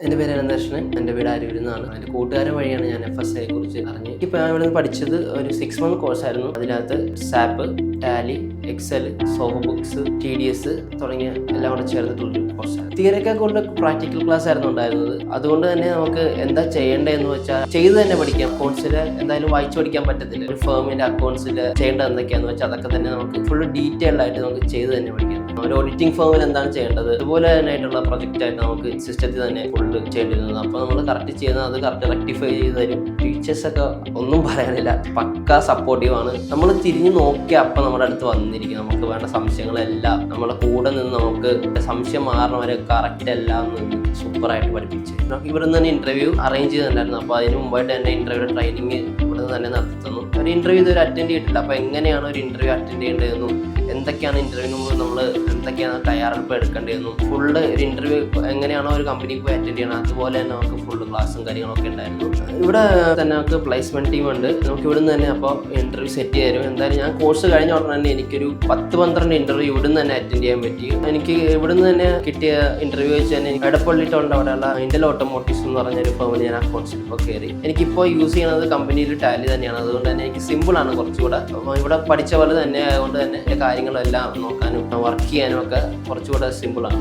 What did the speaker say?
എൻ്റെ പേര് അനന്തകൃഷ്ണൻ. എൻ്റെ വീട് അരൂരിൽ എൻ്റെ കൂട്ടുകാരൻ വഴിയാണ് ഞാൻ FSI കുറിച്ച് അറിഞ്ഞ്. ഇപ്പോൾ ഞാൻ ഇവിടെ നിന്ന് പഠിച്ചത് ഒരു 6 month കോഴ്സായിരുന്നു. അതിനകത്ത് SAP, Tally, Excel, Zoho books, TDS തുടങ്ങിയ എല്ലാം കൂടെ ചേർന്നിട്ടുള്ളൊരു കോഴ്സാണ്. തിയറിയൊക്കെ കൊണ്ട് പ്രാക്ടിക്കൽ ക്ലാസ് ആയിരുന്നു ഉണ്ടായിരുന്നത്. അതുകൊണ്ട് തന്നെ നമുക്ക് എന്താ ചെയ്യേണ്ടതെന്ന് വെച്ചാൽ ചെയ്ത് തന്നെ പഠിക്കാം. അക്കൗണ്ട്സിൽ എന്തായാലും വായിച്ചു പഠിക്കാൻ പറ്റത്തില്ല. ഒരു ഫേമിൻ്റെ അക്കൗണ്ട്സിൽ ചെയ്യേണ്ടത് എന്തൊക്കെയാണെന്ന് വെച്ചാൽ അതൊക്കെ തന്നെ നമുക്ക് ഫുൾ ഡീറ്റെയിൽഡ് ആയിട്ട് നമുക്ക് ചെയ്ത് തന്നെ പഠിക്കാം. ഒരു ഓഡിറ്റിംഗ് ഫേമിൽ എന്താണ് ചെയ്യേണ്ടത്, അതുപോലെ തന്നെ ആയിട്ടുള്ള പ്രൊജക്റ്റായിട്ട് നമുക്ക് സിസ്റ്റത്തിൽ തന്നെ ഫുള്ള് ചെയ്യേണ്ടിരുന്നത്. അപ്പോൾ നമ്മൾ കറക്റ്റ് ചെയ്യുന്നത് അത് കറക്റ്റ് റെക്ടിഫൈ ചെയ്ത് തരും. ടീച്ചേഴ്സൊക്കെ ഒന്നും പറയാനില്ല, പക്ക സപ്പോർട്ടീവാണ്. നമ്മൾ തിരിഞ്ഞ് നോക്കിയാൽ അപ്പം നമ്മുടെ അടുത്ത് വന്നിരിക്കും. നമുക്ക് വേണ്ട സംശയങ്ങളെല്ലാം നമ്മളെ കൂടെ നിന്ന് നമുക്ക് സംശയം മാറണ വരെ കറക്റ്റ് എല്ലാം നിന്ന് സൂപ്പറായിട്ട് പഠിപ്പിച്ച്. ഇവിടെ നിന്ന് തന്നെ ഇൻ്റർവ്യൂ അറേഞ്ച് ചെയ്തിട്ടുണ്ടായിരുന്നു. അപ്പോൾ അതിന് മുമ്പായിട്ട് തന്നെ ഇൻ്റർവ്യൂയുടെ ട്രെയിനിങ് ഇവിടെ നിന്ന് തന്നെ നടത്തി തന്നു. ഒരു ഇൻ്റർവ്യൂ ഇതുവരെ അറ്റൻഡ് ചെയ്തിട്ടില്ല. അപ്പോൾ എങ്ങനെയാണ് ഒരു ഇൻ്റർവ്യൂ അറ്റൻഡ് ചെയ്യേണ്ടതെന്നും എന്തൊക്കെയാണ് ഇൻ്റർവ്യൂവിന് മുമ്പ് നമ്മൾ എന്തൊക്കെയാണ് തയ്യാറെടുപ്പ് എടുക്കേണ്ടതെന്നും ഫുള്ള് ഒരു ഇൻ്റർവ്യൂ എങ്ങനെയാണോ ഒരു കമ്പനിക്ക് പോയി അറ്റൻഡ് ചെയ്യണം അതുപോലെ തന്നെ നമുക്ക് ഫുള്ള് ക്ലാസ്സും കാര്യങ്ങളൊക്കെ ഉണ്ടായിരുന്നു. ഇവിടെ തന്നെ നമുക്ക് പ്ലേസ്മെൻറ്റ് ടീം ഉണ്ട്. നമുക്ക് ഇവിടെ നിന്ന് തന്നെ അപ്പോൾ ഇൻ്റർവ്യൂ സെറ്റ് ചെയ്ത് തരും. എന്തായാലും ഞാൻ കോഴ്സ് കഴിഞ്ഞ ഉടനെ തന്നെ എനിക്കൊരു 10-12 ഇൻ്റർവ്യൂ ഇവിടെ നിന്ന് തന്നെ അറ്റൻഡ് ചെയ്യാൻ പറ്റി. എനിക്ക് ഇവിടെ നിന്ന് തന്നെ കിട്ടിയ ഇൻ്റർവ്യൂ വെച്ച് തന്നെ എടപ്പള്ളി ടൗണിൻ്റെ അവിടെയുള്ള ഇന്റൽ ഓട്ടോമോട്ടീവ്സ് എന്ന് പറഞ്ഞൊരു ഫേമിൽ ഞാൻ അക്കൗണ്ട്സിൽ ഇപ്പോൾ കയറി. എനിക്കിപ്പോൾ യൂസ് ചെയ്യുന്നത് കമ്പനിയിൽ ടാലി തന്നെയാണ്. അതുകൊണ്ട് തന്നെ എനിക്ക് സിമ്പിളാണ് കുറച്ചുകൂടെ. അപ്പോൾ ഇവിടെ പഠിച്ച പോലെ തന്നെ ആയതുകൊണ്ട് തന്നെ കാര്യങ്ങളെല്ലാം നോക്കാനും വർക്ക് ചെയ്യാനും ഒക്കെ കുറച്ചുകൂടെ സിമ്പിളാണ്.